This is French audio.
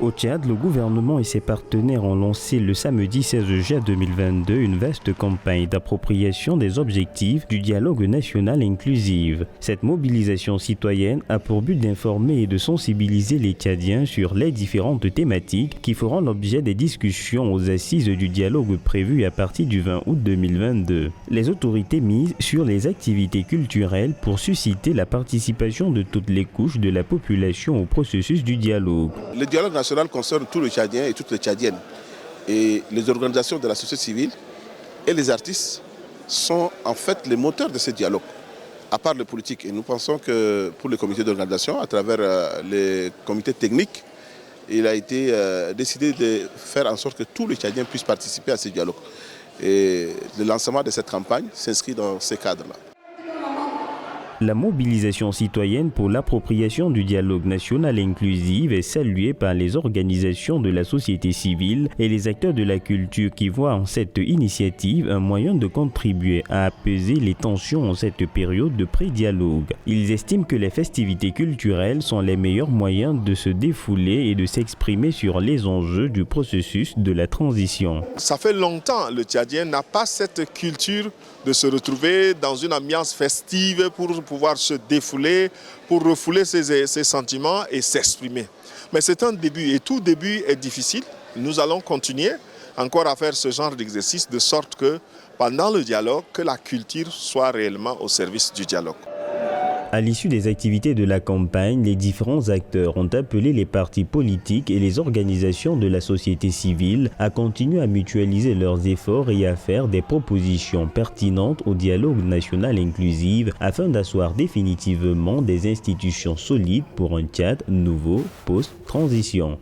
Au Tchad, le gouvernement et ses partenaires ont lancé le samedi 16 juin 2022 une vaste campagne d'appropriation des objectifs du dialogue national inclusif. Cette mobilisation citoyenne a pour but d'informer et de sensibiliser les Tchadiens sur les différentes thématiques qui feront l'objet des discussions aux assises du dialogue prévues à partir du 20 août 2022. Les autorités misent sur les activités culturelles pour susciter la participation de toutes les couches de la population au processus du dialogue. Le dialogue national concerne tous les Tchadiens et toutes les Tchadiennes. Et les organisations de la société civile et les artistes sont en fait les moteurs de ce dialogue, à part le politique. Et nous pensons que pour les comités d'organisation, à travers les comités techniques, il a été décidé de faire en sorte que tous les Tchadiens puissent participer à ce dialogue. Et le lancement de cette campagne s'inscrit dans ces cadres-là. La mobilisation citoyenne pour l'appropriation du dialogue national inclusif est saluée par les organisations de la société civile et les acteurs de la culture qui voient en cette initiative un moyen de contribuer à apaiser les tensions en cette période de pré-dialogue. Ils estiment que les festivités culturelles sont les meilleurs moyens de se défouler et de s'exprimer sur les enjeux du processus de la transition. Ça fait longtemps que le Tchadien n'a pas cette culture de se retrouver dans une ambiance festive pour pouvoir se défouler, pour refouler ses sentiments et s'exprimer. Mais c'est un début et tout début est difficile. Nous allons continuer encore à faire ce genre d'exercice de sorte que pendant le dialogue, que la culture soit réellement au service du dialogue. À l'issue des activités de la campagne, les différents acteurs ont appelé les partis politiques et les organisations de la société civile à continuer à mutualiser leurs efforts et à faire des propositions pertinentes au dialogue national inclusif afin d'asseoir définitivement des institutions solides pour un Tchad nouveau post-transition.